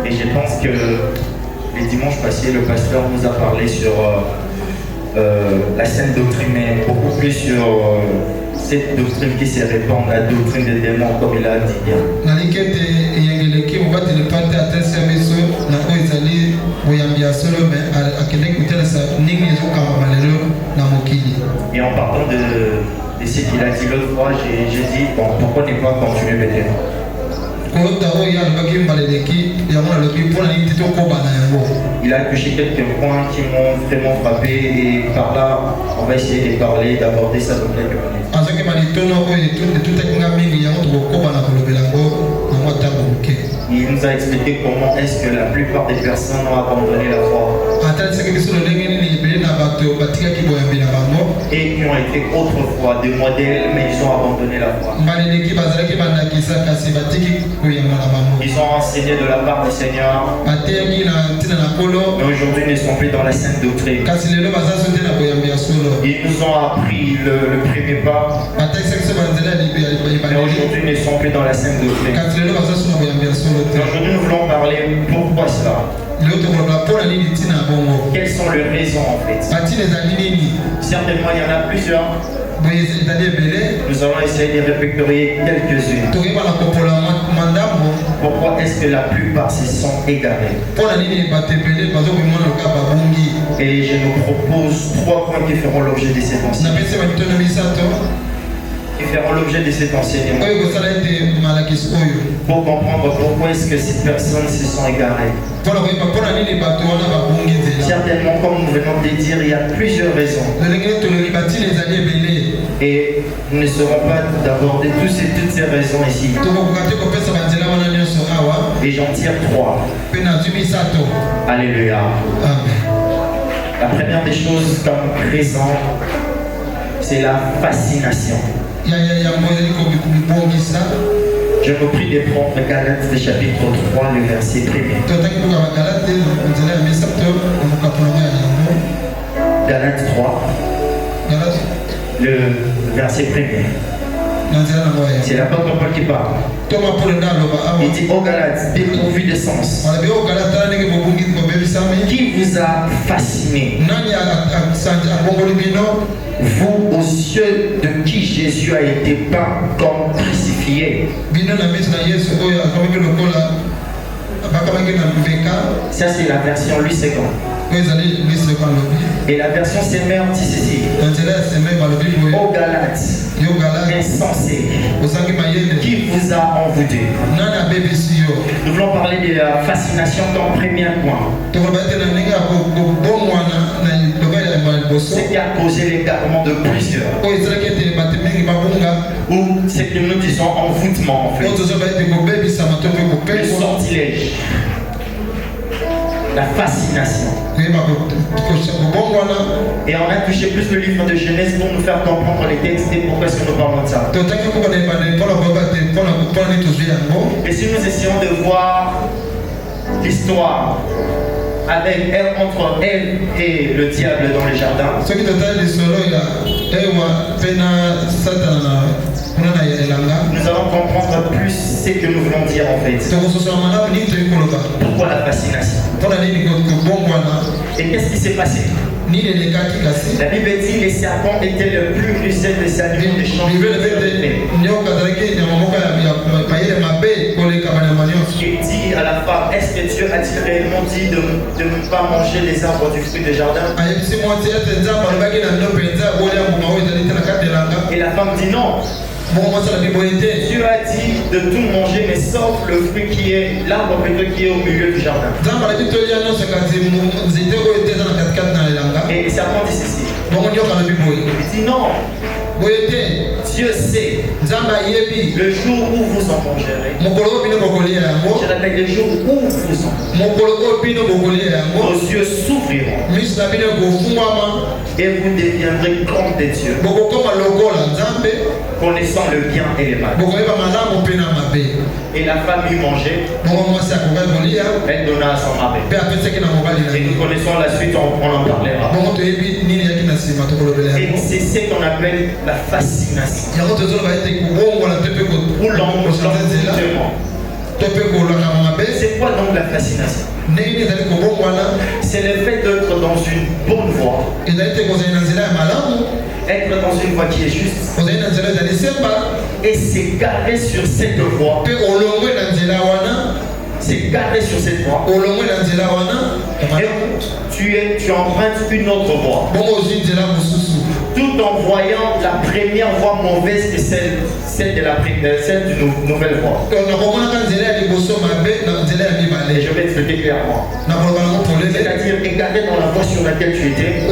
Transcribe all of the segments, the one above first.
Et je pense que les dimanches passés, le pasteur nous a parlé sur la sainte doctrine, mais beaucoup plus sur cette doctrine qui se répand, la doctrine des démons, comme il a dit bien. Et en partant de ce qu'il a dit l'autre fois, j'ai dit, bon, pourquoi ne pas continuer maintenant? Il a touché quelques points qui m'ont vraiment frappé et par là, on va essayer de parler, d'aborder ça dans quelques minutes. Il nous a expliqué comment est-ce que la plupart des personnes ont abandonné la foi et qui ont été autrefois des modèles, mais ils ont abandonné la foi. Ils ont enseigné de la part du Seigneur, mais aujourd'hui ils ne sont plus dans la sainte doctrine. Ils nous ont appris le premier pas, mais aujourd'hui ils ne sont plus dans la sainte doctrine. Aujourd'hui nous voulons parler pourquoi cela. Quelles sont les raisons en fait? Certainement il y en a plusieurs. Nous allons essayer de répertorier quelques-unes. Pourquoi est-ce que la plupart se sont égarés? Et je nous propose 3 points qui feront l'objet de cet enseignement. Pour comprendre pourquoi est-ce que ces personnes se sont égarées. Certainement, comme nous venons de le dire, il y a plusieurs raisons. Et nous ne serons pas d'aborder toutes ces raisons ici. Et j'en tire 3. Alléluia. La première des choses comme raison, c'est la fascination. Je vous prie de prendre Galates chapitre 3, le verset 1er. Galates 3, le verset 1er. C'est l'apôtre Paul qui parle. Il dit aux Galates, dépourvus de sens, qui vous a fasciné, vous aux yeux de qui Jésus a été peint comme crucifié. Ça c'est la version Louis II. Et la version Semeur dit ceci: aux Galates, insensés, qui vous a envoûté. Nous voulons parler de la fascination comme premier point. C'est qui a causé l'égarement de plusieurs. Ou c'est que nous disons envoûtement en fait. Le sortilège. La fascination. Et on a touché plus le livre de Genèse pour nous faire comprendre les textes et pourquoi est-ce que nous parlons de ça. Et si nous essayons de voir l'histoire avec elle, entre elle et le diable dans le jardin, nous allons comprendre plus ce que nous voulons dire en fait. Pourquoi la fascination? Et qu'est-ce qui s'est passé? La Bible dit que les serpents étaient le plus rusé des animaux des champs. Il dit à la femme, est-ce que Dieu a-t-il réellement dit de ne pas manger les arbres du fruit du jardin? Et la femme dit non. Dieu a dit de tout manger, mais sauf le fruit qui est, l'arbre plutôt qui est au milieu du jardin. Et le serpent dit ceci. Il dit non. Dieu sait le jour où vous en mangerez. Je répète, le jour où vous en mangerez. Vos yeux s'ouvriront et vous deviendrez comme des dieux, connaissant le bien et le mal. Et la femme lui mangeait, elle donna à son mari. Et nous connaissons la suite, on en parlera. Et c'est ce qu'on appelle la fascination ou l'envoûtement. C'est quoi donc la fascination? C'est le fait d'être dans une bonne voie, être dans une voie qui est juste et s'égarer sur cette voie. S'égarer sur cette voie. Et tu empruntes une autre voie, tout en voyant la première voie mauvaise que celle d'une nouvelle voie. Et je vais expliquer clairement. C'est-à-dire égarer dans la voie sur laquelle tu étais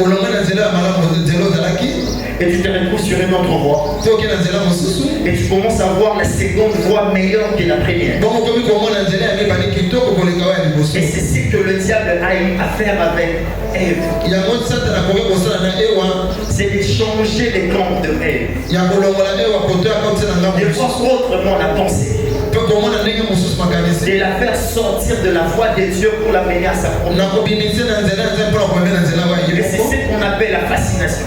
et tu te retrouves sur une autre voie et tu commences à voir la seconde voie meilleure que la première. Et c'est ce que le diable a eu à faire avec Ève. C'est de changer les camps de Ève, de voir autrement la pensée, de la faire sortir de la voie de Dieu pour la mener à sa propre. Et c'est ce qu'on appelle la fascination.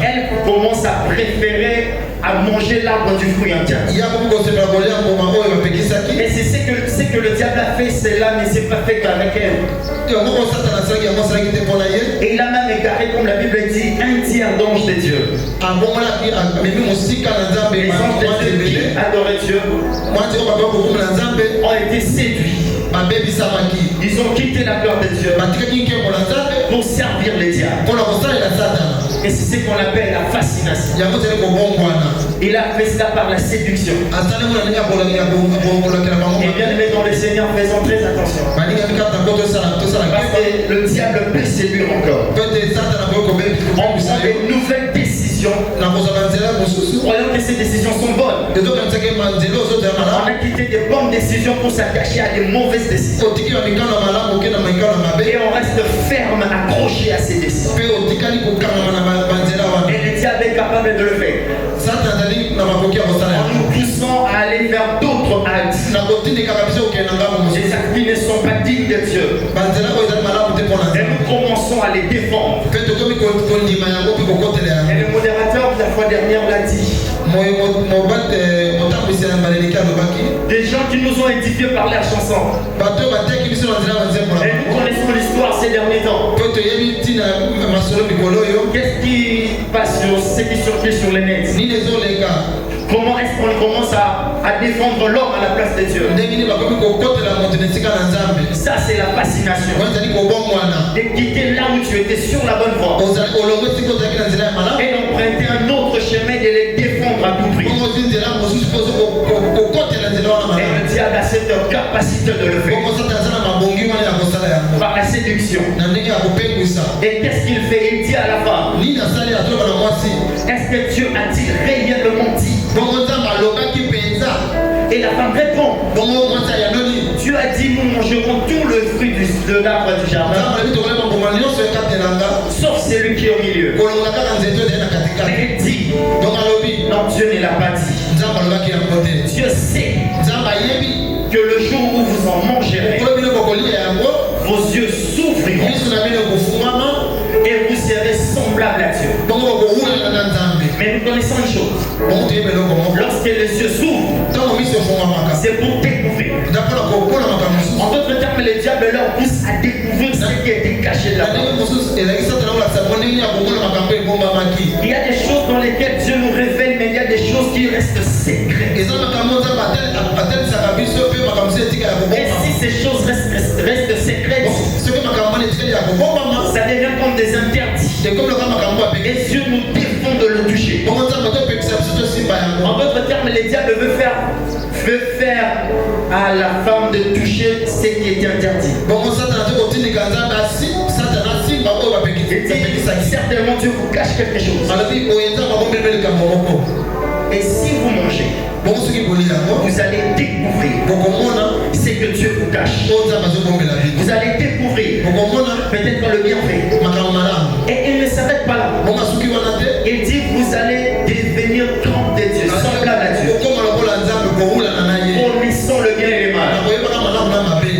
Elle commence à préférer à manger l'arbre du fruit interdit. Et c'est ce que le diable a fait, cela ne s'est pas fait qu'avec elle. Et il a même égaré, comme la Bible dit, un tiers d'anges de Dieu. Les anges de Dieu qui adoraient Dieu ont été séduits. Ils ont quitté la gloire de Dieu pour servir les diables. Et c'est ce qu'on appelle la fascination. Il a fait cela par la séduction. Et bien aimé dans le Seigneur, faisons très attention. Parce que le diable peut séduire encore. On prend des nouvelles décisions. Croyons que ces décisions sont bonnes. On a quitté des bonnes décisions pour s'attacher à des mauvaises décisions. Et on reste ferme, accroché à ces décisions. Et le diable est capable de le faire. En nous poussant à aller vers d'autres actes. Des actes qui ne sont pas dignes de Dieu. Et nous commençons à les défendre. Et le modérateur de la fois dernière l'a dit. Des gens qui nous ont édifiés par leurs chansons. Et nous connaissons l'histoire ces derniers temps. Qu'est-ce qui passe sur ce qui circule sur les nets? Comment est-ce qu'on commence à défendre l'homme à la place de Dieu? Ça, c'est la fascination. De quitter là où tu étais sur la bonne voie et d'emprunter un autre chemin, de les défendre à tout prix. Et le diable a cette capacité de le faire par la séduction. Et qu'est-ce qu'il fait? Il dit à la femme, est-ce que Dieu a-t-il réellement dit? Et la femme répond, Dieu a dit, nous mangerons tout le fruit de l'arbre du jardin, sauf celui qui est au milieu. Mais il dit, non, Dieu ne l'a pas dit. Dieu sait que le jour où vous en mangerez, vos yeux s'ouvriront et vous serez semblables à Dieu. Mais nous connaissons une chose. Lorsque les yeux s'ouvrent, c'est pour découvrir. En d'autres termes, le diable leur pousse à découvrir ce qui était caché de la terre. Il y a des choses dans lesquelles Dieu nous révèle, mais il y a des choses qui restent secrètes. Et si ces choses restent secrètes, ça devient comme des interdits. Et Dieu nous défend de le toucher. En d'autres termes, le diable veut faire à la femme de toucher ce qui est interdit. Et certainement Dieu vous cache quelque chose. Et si vous mangez, vous allez découvrir ce que Dieu vous cache. Vous allez découvrir peut-être le bienfait. Et il ne s'arrête pas là. Il dit vous allez devenir comme des dieux, semblables à Dieu, connaissant le bien et le mal.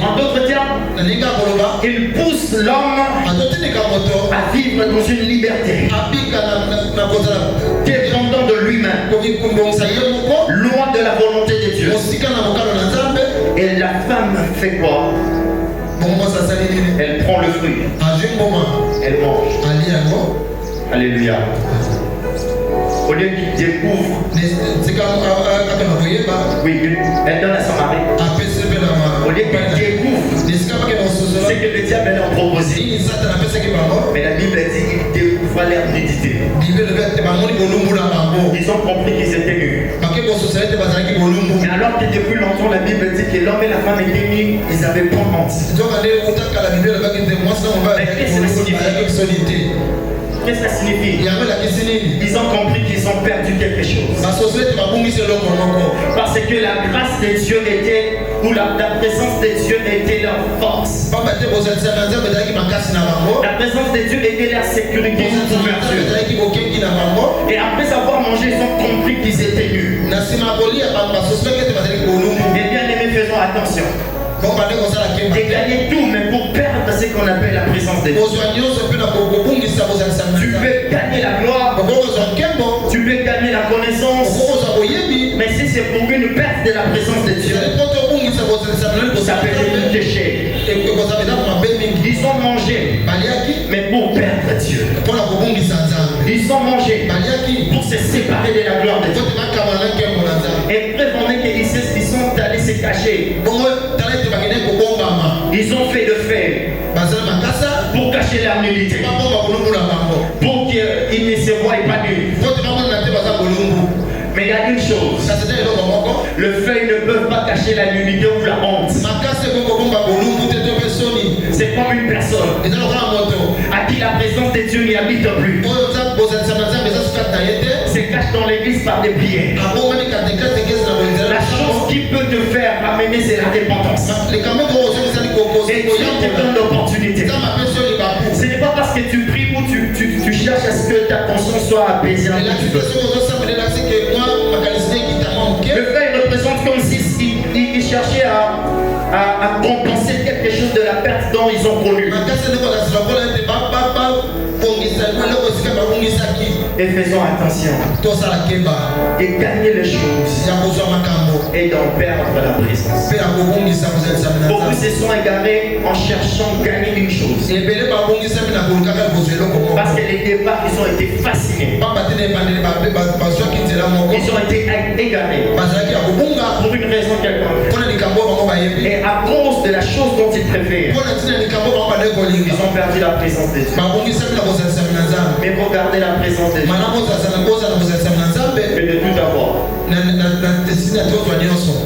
En d'autres termes, il pousse l'homme à vivre dans une liberté, dépendant de lui-même, loin de la volonté de Dieu. Et la femme fait quoi? Elle prend le fruit, elle mange. Alléluia. Au lieu qu'il découvre, oui, elle donne à son mari. Au lieu qu'il découvre ce que le diable leur proposé, mais la Bible dit qu'il découvre leur nudité. Ils ont compris qu'ils étaient nus. Mais alors que depuis longtemps la Bible dit que l'homme et la femme étaient nus, ils avaient pas menti. Qu'est-ce que ça signifie? Ils ont compris qu'ils ont perdu quelque chose. Parce que la grâce de Dieu était, ou la présence de Dieu était leur force. La présence de Dieu était leur sécurité. Et après avoir mangé, ils ont compris qu'ils étaient nus. Et bien aimés, faisons attention. De gagner tout, mais pour perdre ce qu'on appelle la présence de Dieu. Tu peux gagner la gloire, tu peux gagner la connaissance, mais si c'est pour une perte de la présence de Dieu, ça peut être déchet. Ils ont mangé, mais pour perdre Dieu. Ils ont mangé pour se séparer de la gloire de Dieu. Et prévenez qu'ils sont allés se cacher. Ils ont fait de fer pour cacher leur nudité, pour qu'ils ne se voient pas nus. Mais il y a une chose, le feu ne peut pas cacher la nudité ou la honte. C'est comme une personne à qui la présence de Dieu n'y habite plus, se cache dans l'église par des prières. La chose qui peut te faire amener, c'est la dépendance. Et Dieu te donne l'opportunité. Ce n'est pas parce que tu pries ou tu cherches à ce que ta conscience soit apaisée. Le frère représente comme s'il cherchait à compenser quelque chose de la perte dont ils ont connu. Et faisons attention et gagner les choses et d'en perdre la présence. Beaucoup se sont égarés en cherchant de gagner une chose. Parce que les départs, ils ont été fascinés. Ils ont été égarés pour une raison quelconque. Et à cause de la chose dont ils préfèrent, ils ont perdu la présence de Dieu. Mais regardez la présence de Dieu. Et de tout avoir.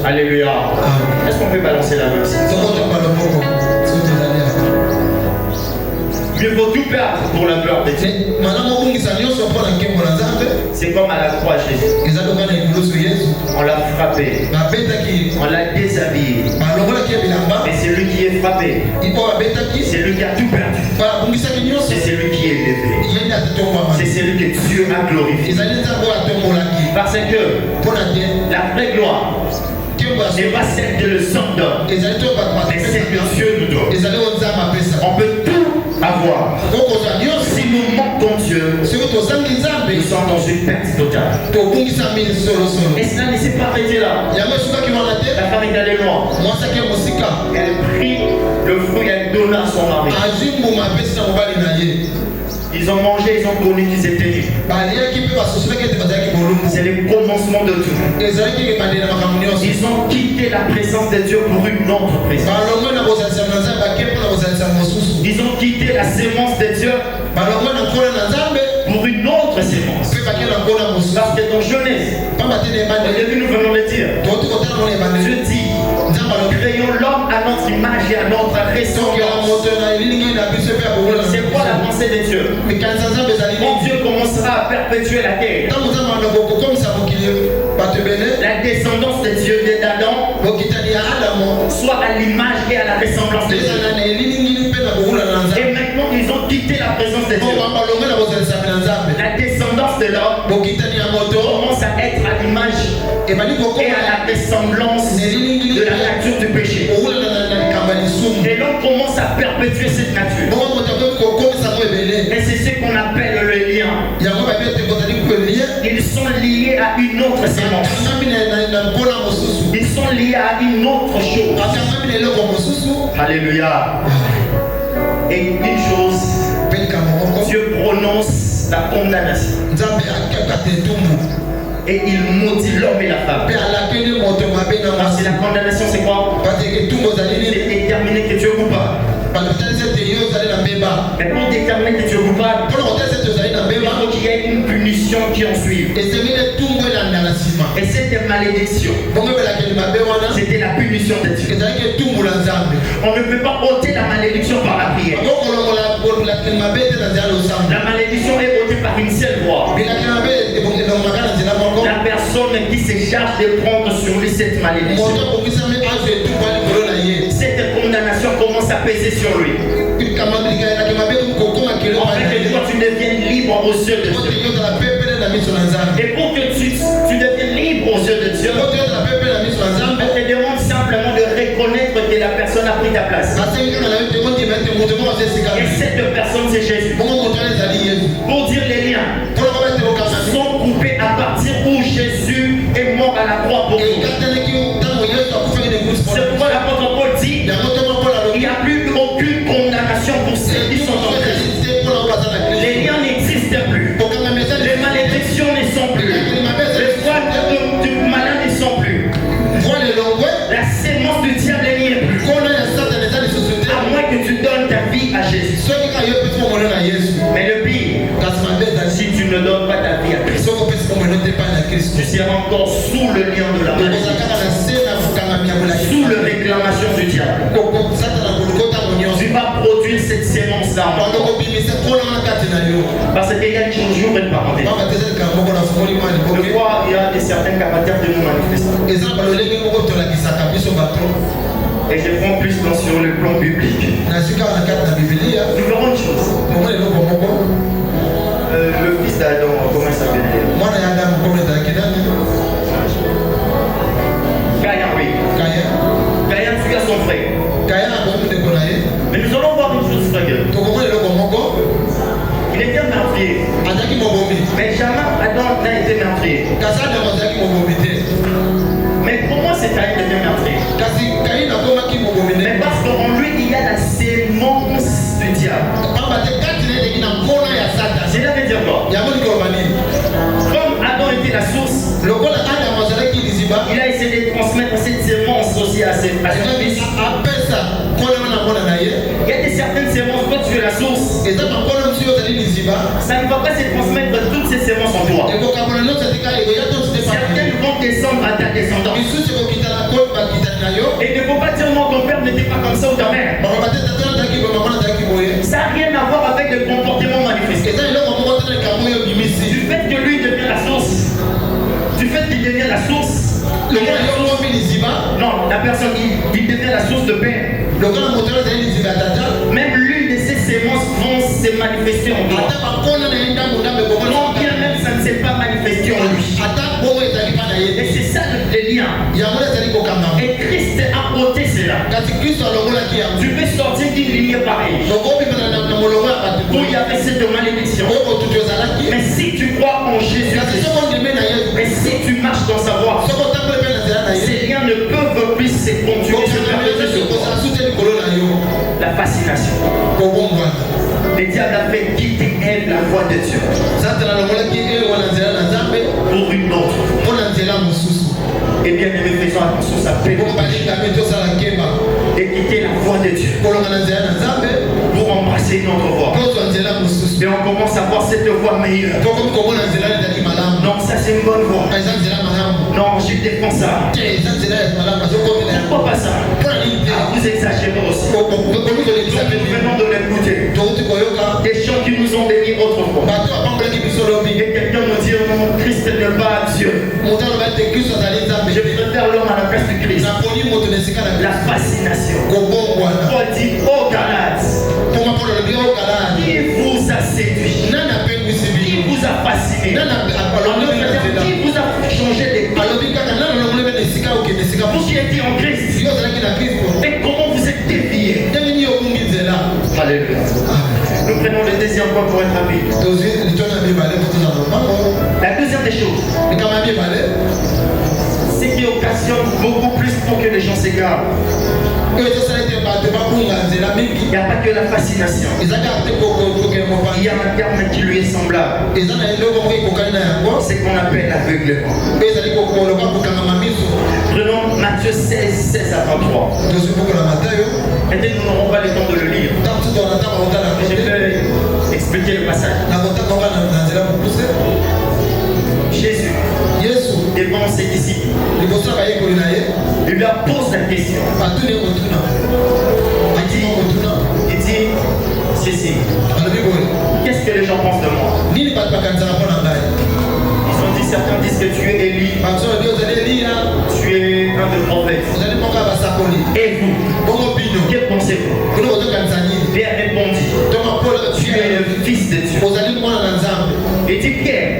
Alléluia. Est-ce qu'on peut balancer la main? Mieux vaut tout perdre pour la gloire de Dieu. C'est comme à la croix Jésus. On l'a frappé. On l'a déshabillé. Mais c'est lui qui est frappé. C'est lui qui a tout perdu. C'est celui qui est élevé. C'est celui que Dieu a glorifié. Parce que la vraie gloire n'est pas celle que le sang donne, mais celle que Dieu nous donne. On peut tout avoir. Si nous manquons Dieu, nous sommes dans une perte totale. Et cela ne s'est pas arrêté là. La femme est allée loin. Elle prit le fruit, elle donna à son mari. Ils ont mangé, ils ont connu qu'ils étaient nus. C'est le commencement de tout. Ils ont quitté la présence de Dieu pour une autre présence. Ils ont quitté la sémence de Dieu pour une autre sémence. Parce que dans Genèse, au début nous venons de dire, Dieu dit, créons l'homme à notre image et à notre ressemblance. C'est quoi la pensée pensée de Dieu, quand Dieu commencera à perpétuer la terre, la descendance de Dieu d'Adam soit à l'image et à la ressemblance de Dieu. Et maintenant ils ont quitté la présence de Dieu. La descendance de l'homme commence à être à l'image et à la ressemblance de la nature du péché. Et l'homme commence à perpétuer cette nature. Et c'est ce qu'on appelle le lien. Ils sont liés à une autre sémence. Ils sont liés à une autre chose. Alléluia. Et une chose, Dieu prononce la condamnation. Et il maudit l'homme et la femme. Parce que la condamnation, c'est quoi? C'est déterminer que tu es coupable. Mais pour déterminer que tu es coupable, il faut qu'il y ait une punition qui en suive. Et cette malédiction, c'était la punition de Dieu. On ne peut pas ôter la malédiction par la prière. La malédiction est ôtée par une seule voie. La personne qui se charge de prendre sur lui cette malédiction. Cette condamnation commence à peser sur lui. En fait, que toi tu deviennes libre aux yeux de Dieu. Et pour que tu deviennes libre aux yeux de Dieu, on te demande simplement de reconnaître que la personne a pris ta place. Et cette personne, c'est Jésus. Pour dire les liens sont coupés à partir où Jésus est mort à la croix pour nous. C'est pourquoi l'apôtre Paul dit il n'y a plus aucune condamnation pour ceux qui sont en Christ. Les liens n'existent plus. Les malédictions ne sont plus. Les voies du malin ne sont plus. La sémence du diable n'y est plus. À moins que tu donnes ta vie à Jésus. Mais le pire, si tu ne donnes pas ta vie à Christ, tu seras encore sous le lien de la malédiction, sous la réclamation du diable. Tu vas produire cette sémence-là. Parce qu'il y a une chose, une parenthèse. Je crois qu'il y a certains caractères de nous manifestants. Et je prends plus sur le plan biblique. Nous verrons une chose. Le fils d'Adam, comment il s'appelle? Caïn, oui. Caïn fut à son frère. Mais nous allons voir une chose, frère. Il était meurtrier. Mais jamais Adam n'a été meurtrier. Mais comment c'est Caïn devenu meurtrier? Mais parce qu'en lui, il y a la sémence du diable. Cela veut dire quoi? Comme Adam était la source, il a essayé de transmettre cette sémence aussi à ses fils. Il y a des certaines sémences, quand tu es la source, ça ne va pas se transmettre toutes ces sémences en toi. Certaines vont descendre à ta descendance. Et ne faut pas dire non, ton père n'était pas comme ça ou ta mère. Ça n'a rien à voir avec le comportement manifesté. Du fait que lui devient la source, du fait qu'il devient la source, non, la personne qui devient la source de paix. Même l'une de ces sémences vont se manifester en toi. Non, bien même ça ne s'est pas manifesté en lui. Et c'est ça le lien. Et Christ a ôté cela. Tu peux sortir d'une ligne pareille où il y avait cette malédiction. Mais si tu crois en Jésus, et si tu marches dans sa voie, ces liens ne peuvent plus se continuer sur la fascination. Le diable a fait quitter elle la voie de Dieu pour une autre. Et bien aimé, faisons attention, ça peut et quitter la voie de Dieu pour embrasser notre voie. Et on commence à voir cette voie meilleure. Non, ça c'est une bonne voie. Non, je défends ça. Pourquoi pas ça? Vous exagérez aussi. Nous venons de l'écouter. Des chants qui Je préfère l'homme à la place de Christ. La fascination. Paul dit, oh Galates, qui vous a séduit? Qui vous a fasciné? Qui vous a changé de vie? Vous qui étiez en Christ. Et comment vous êtes dévié? Alléluia. Nous prenons le deuxième point pour être rapide. La deuxième des choses, ce qui occasionne beaucoup plus pour que les gens s'égarent. Il n'y a pas que la fascination. Il y a un terme qui lui est semblable. C'est qu'on appelle l'aveuglement. Prenons Matthieu 16 à 33. Peut-être nous n'aurons pas le temps de le lire. Je vais expliquer le passage. Jésus, devant ses disciples, il leur pose la question. Il dit ceci. Qu'est-ce que les gens pensent de moi? Ils ont dit, certains disent que tu es Élie, tu es un des prophètes. Et vous, que pensez-vous? Pierre répondit, tu es le fils de Dieu. Et dit Pierre,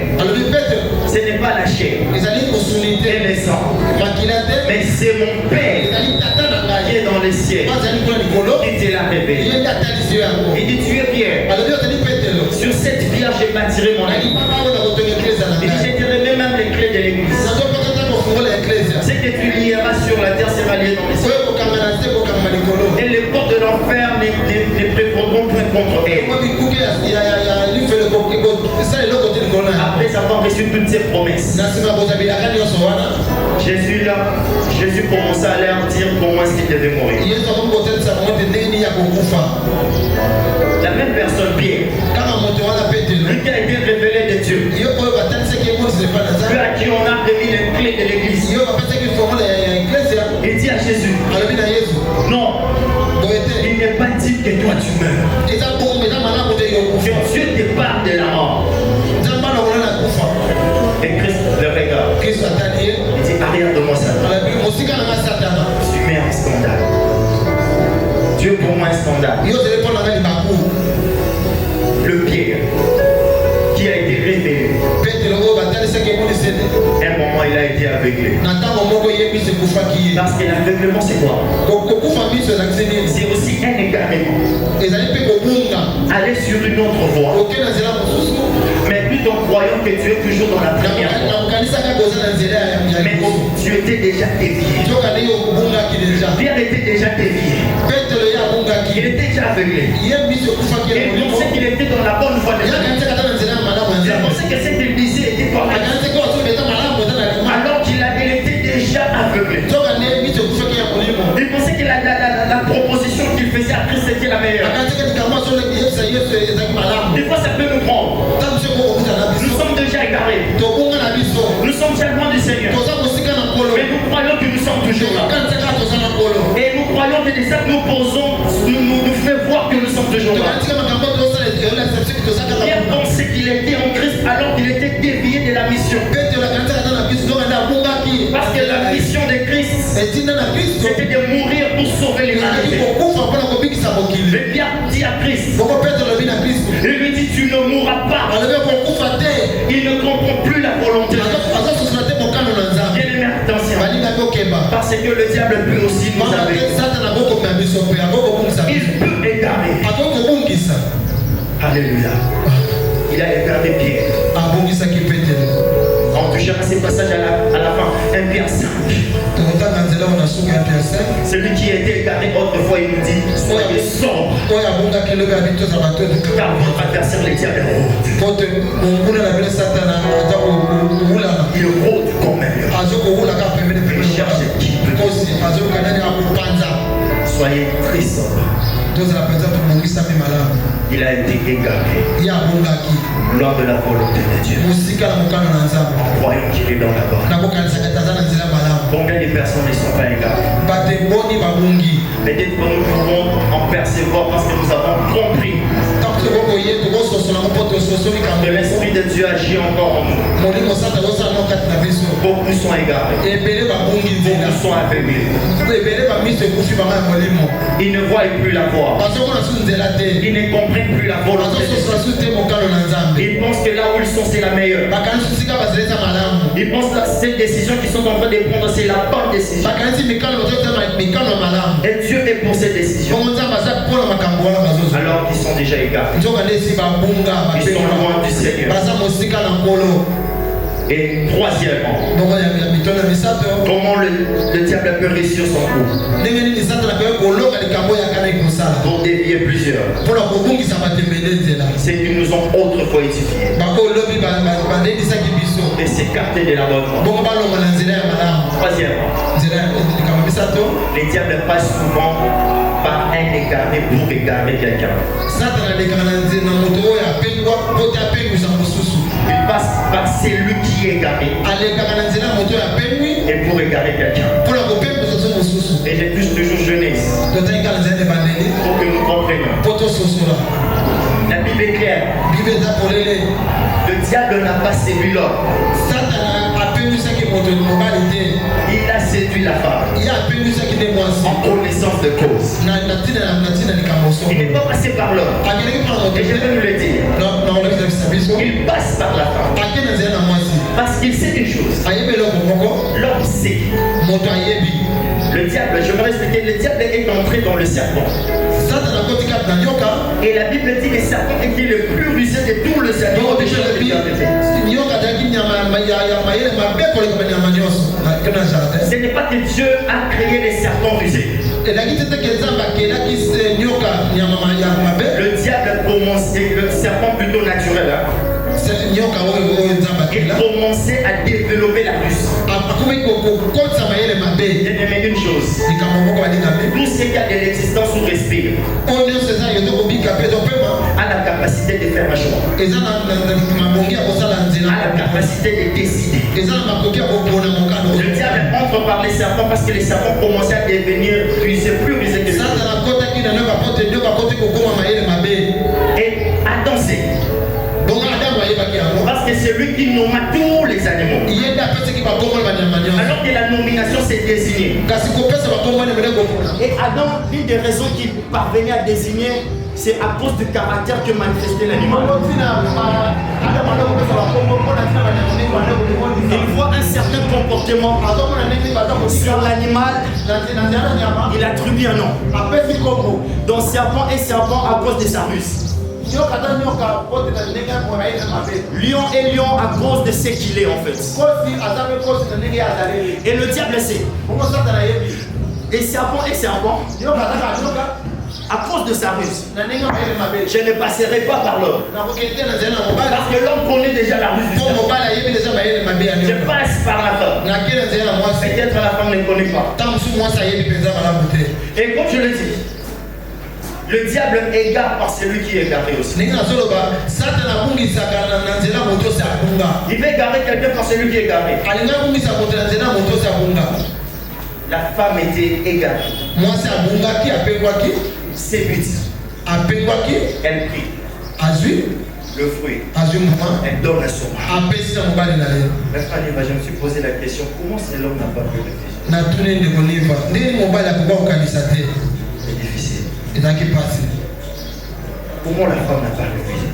ce n'est pas la chair et le sang, mais c'est mon Père qui est dans les cieux qui te l'a révélé. Il dit, tu es Pierre, sur cette pierre j'ai bâti mon église. Il dit, je te remets même les clés de l'église. Ce que tu lieras sur la terre sera lié dans les cieux. Et les portes de l'enfer ne prévaudront point contre elle. Après avoir reçu toutes ces promesses, Jésus commença à leur dire comment est-ce qu'il devait mourir. La même personne, Pierre, lui qui a été révélé de Dieu, lui à qui on a remis les clés de l'église, il dit à Jésus, non, il n'est pas dit que toi tu meurs. Que Dieu te parle de la mort. Et Christ le regarde. Il dit, arrière de moi Satan. Tu mets un scandale. Dieu pour moi un scandale. Le Pierre qui a été révélé. Un moment il a été aveuglé. Parce que l'aveuglement c'est quoi? C'est aussi un égarement. Aller sur une autre voie. Mais tout en croyant que tu es toujours dans la première voie. Mais tu étais déjà dévié. Pierre était déjà dévié. Il était déjà aveuglé. Et il pensait qu'il était dans la bonne voie de Dieu. Il pensait que cette église était correcte. Alors qu'il était déjà aveuglé. Il pensait que la proposition qu'il faisait à Christ était la meilleure. Des fois ça peut nous prendre. Nous sommes déjà égarés. Nous sommes déjà loin du Seigneur. Mais nous croyons que nous sommes toujours là. Et nous croyons que ça nous posons, nous fait voir que nous sommes toujours là. Pierre pensait qu'il était en Christ alors qu'il était dévié de la mission. Parce que la mission de Christ, c'était de mourir pour sauver l'humanité. Mais Pierre dit à Christ, il lui dit, tu ne mourras pas. Il ne comprend plus la volonté de Dieu. Parce que le diable peut aussi nous aveugler. Il peut égarer. Alléluia. Il a égaré Pierre. En touchant à ces passages à la fin, 1 Pierre 5. Celui qui était égaré autrefois, il nous dit, soyez sobre. Car votre adversaire, le diable, il rôde comme un lion. Il cherche qui peut. Soyez très sobre. Il a été égaré. Lors de la volonté de Dieu. En croyant qu'il est dans la bonne. Combien de personnes ne sont pas égarées? Peut-être que nous pouvons en percevoir parce que nous avons compris que l'Esprit de Dieu agit encore en nous. Beaucoup sont égarés. Beaucoup sont aveuglés. Ils ne voient plus la voie. Ils ne comprennent plus la volonté de Dieu. Ils pensent que là où ils sont, c'est la meilleure. Ils pensent que ces décisions qu'ils sont en train de prendre, c'est la bonne décision. Et Dieu est pour ces décisions. Alors qu'ils sont déjà égarés. Ils sont loin du Seigneur. Et troisièmement, comment le diable peut réussir son coup pour dévier plusieurs. C'est qu'ils nous ont autrefois édifiés et s'écarter de la bonne voie. Troisièmement, les diables passent souvent par un égaré pour égarer quelqu'un. Il passe par celui qui est égaré et pour égarer quelqu'un. Et j'ai plus toujours jeunesse pour que nous comprenions. La Bible est claire. Le diable n'a pas séduit l'homme. Il a séduit la femme en connaissance de cause. Il n'est pas passé par l'homme. Et je vais nous le dire. Il passe par la femme. Parce qu'il sait une chose. L'homme sait. Le diable, je vais expliquer, le diable est entré dans le serpent. Et la Bible dit que le serpent était le plus rusé de tous les animaux de ce n'est pas que Dieu a créé les serpents rusés. Le diable commençait, le serpent plutôt naturel, il commençait à développer la ruse. Mais une chose, tout ce qui a de l'existence ou respire a la capacité de faire un choix, a la capacité de décider. Le diable entre par les serpents parce que les serpents commençaient à devenir rusés, plus rusés que ça. Et à danser. Parce que c'est lui qui nomma tous les animaux. Alors que la nomination s'est désignée. Et Adam, une des raisons qu'il parvenait à désigner, c'est à cause du caractère que manifestait l'animal. Il voit un certain comportement sur l'animal, il attribue un nom. Donc serpent est serpent à cause de sa ruse. Lion est lion à cause de ce qu'il est en fait. Et le diable sait. Et serpent est serpent à cause de sa ruse. Je ne passerai pas par l'homme. Parce que l'homme connaît déjà la ruse. Je passe par la femme. Peut-être la femme ne connaît pas. Et comme je le dis, le diable égare par celui qui est égaré aussi. Il veut égarer quelqu'un par celui qui est égaré. La femme était égarée. Séduite. Elle prie le fruit. Elle donne à son mari. Je me suis posé la question, comment ce l'homme n'a pas pu réfléchir? C'est difficile. Comment la femme n'a pas refusé?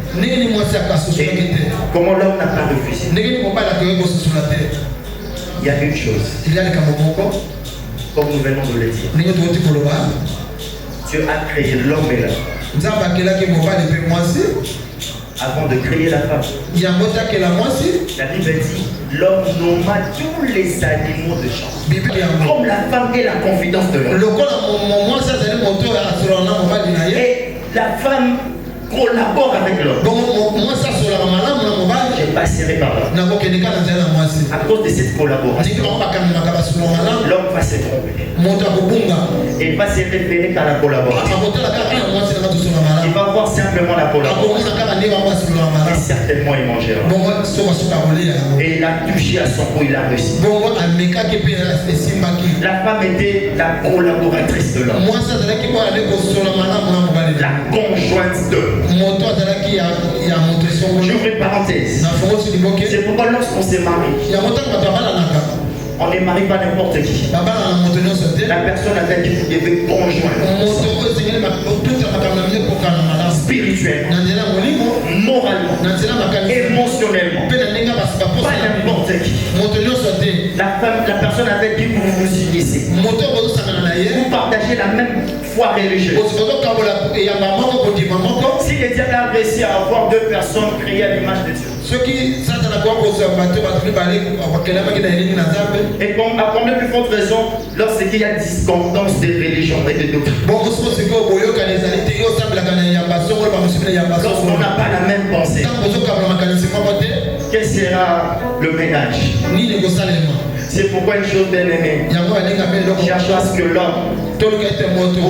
Comment l'homme n'a pas refusé? Il y a une chose, comme nous venons de le dire, Dieu a créé l'homme et la femme avant de créer la femme. La Bible dit, l'homme nomma tous les animaux de champ. Comme la femme est la confidence de l'homme. Et la femme collabore avec l'homme. Je passerai par là. À cause de cette collaboration, l'homme va se tromper. Et il va se référer à la collaboration. Il va voir simplement la collaboration. Et certainement il mangera. Et il a touché à son cou, il a réussi. La femme était la collaboratrice de l'homme. La conjointe de. J'ouvre une parenthèse. C'est pourquoi lorsqu'on se marie, on ne marie pas n'importe qui. La personne avec qui vous devez conjoindre. Spirituellement, moralement, émotionnellement. Pas n'importe qui. La personne avec qui vous vous unissez. Vous partagez la même foi religieuse. Si le diable a réussi à avoir deux personnes créées à l'image de Dieu. Et à combien plus forte raison lorsqu'il y a discordance de religion et de doctrine. Lorsqu'on n'a pas la même pensée, quel sera le ménage? C'est pourquoi une chose bien aimée, cherche à ce que l'homme ou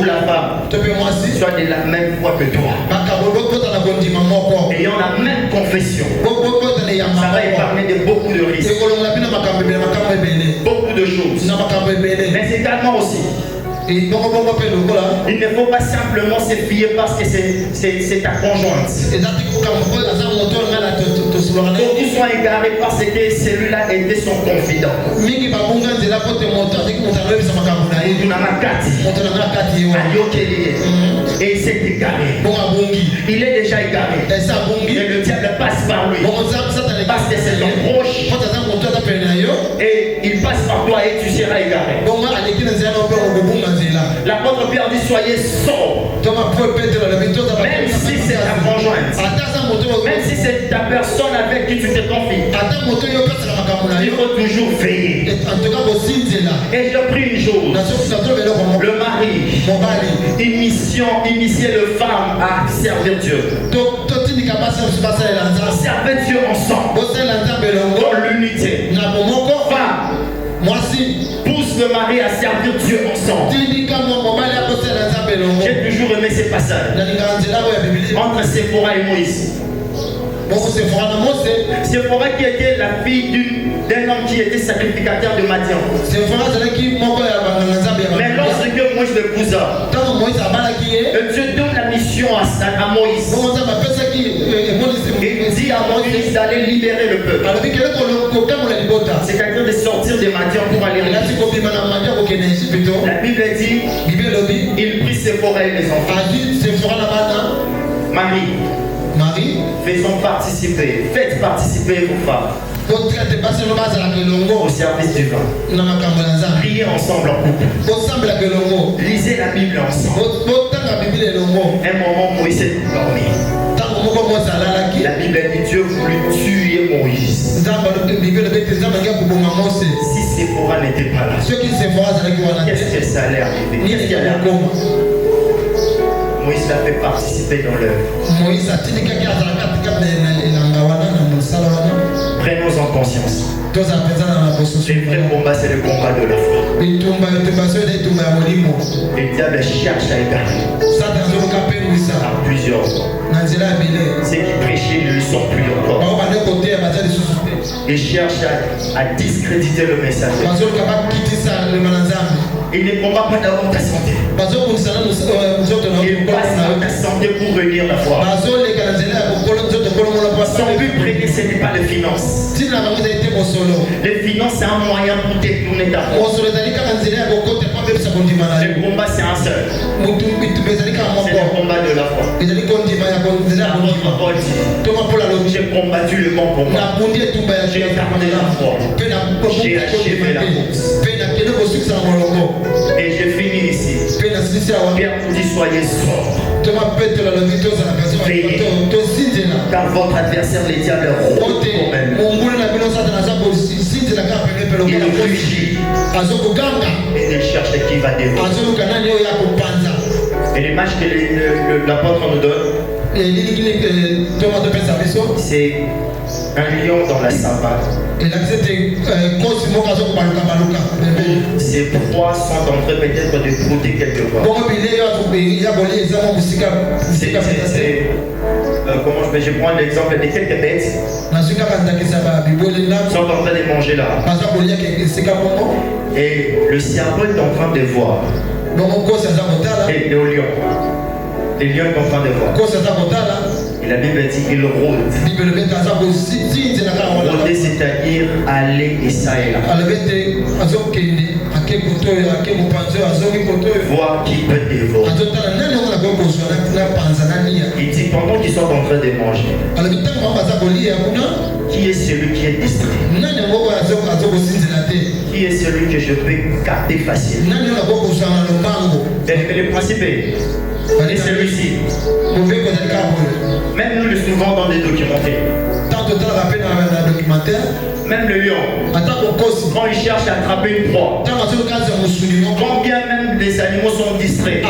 la femme soit de la même foi que toi, ayant la même confession. Ça va épargner de beaucoup de risques, beaucoup de choses, mais également aussi il ne faut pas simplement se fier parce que c'est ta conjointe. Beaucoup sont égarés parce que celui-là était son confident. Et il s'est égaré. Il est déjà égaré. Et le diable passe par lui. Parce que c'est ton proche. Et il passe par toi et tu seras égaré. L'apôtre Pierre dit soyez sobres. Même si c'est ta conjointe, même si c'est ta personne avec qui tu te confies, il faut toujours veiller. Et je prie une chose, le mari, initier le femme à servir Dieu. Servir Dieu ensemble, dans l'unité. Femme, pousse le mari à servir Dieu ensemble. J'ai toujours aimé ces passages entre Séphora et Moïse. Séphora qui était la fille d'un homme qui était sacrificateur de Madian. Mais lorsque Moïse l'épousa, Dieu donne la mission à Moïse. Il dit à Moïse d'aller libérer le peuple. C'est-à-dire de sortir de Madian pour aller en Égypte. La Bible dit, il prit Séphora et les enfants. Marie, faisons participer, faites participer vos femmes au service du vin. Priez ensemble en couple. Lisez la Bible ensemble. Un moment, Moïse est dormi. La Bible dit Dieu voulut tuer Moïse. Si Séphora n'était pas là, qu'est-ce que ça allait arriver? Qu'est-ce qu'il allait arriver? Moïse l'a fait participer dans l'œuvre. Prenons en conscience. Le vrai combat, c'est le combat de la foi. Le diable cherche à égarer à plusieurs fois. Ceux qui prêchaient ne le sont plus encore. Ils cherchent à discréditer le message. Il ne combat pas d'abord ta santé. Il passe à ta santé pour réunir la foi. Son but premier, ce n'est pas les finances. Les finances, c'est un moyen pour détourner ta foi. Le combat, c'est un seul. C'est le combat de la foi. J'ai combattu le bon combat. J'ai gardé la foi. J'ai achevé la course. Et je finis ici. Pierre nous dit soyez sobres. Veillez. Car votre adversaire, les diables, rôde pour même. Il rugit. Et il cherche qui va dévorer. Et l'image que l'apôtre nous donne, C'est un lion dans la savane. Ses proies sont en train peut-être de brouter quelque part. Comment je prends l'exemple de quelques bêtes sont en train de manger là. Et le cerveau est en train de voir. Et le lion. Les lions sont en train de voir. Et la Bible dit qu'il rôde. Rôder, c'est-à-dire aller et ça et là. Voir qui peut dévorer. Il dit pendant qu'ils sont en train de manger, qui est celui qui est distrait? Qui est celui que je peux capter facilement? Mais le principe est celui-ci. Même nous le souvent dans des documentaires. Même le lion, quand il cherche à attraper une proie, quand bien même les animaux sont distraits, il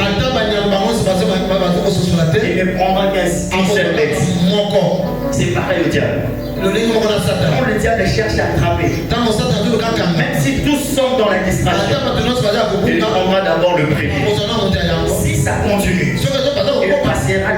ne prendra qu'un seul bête. C'est pareil au diable. Quand le diable cherche à attraper, même si tous sont dans la distraction, il prendra d'abord le premier. Si ça continue, il passera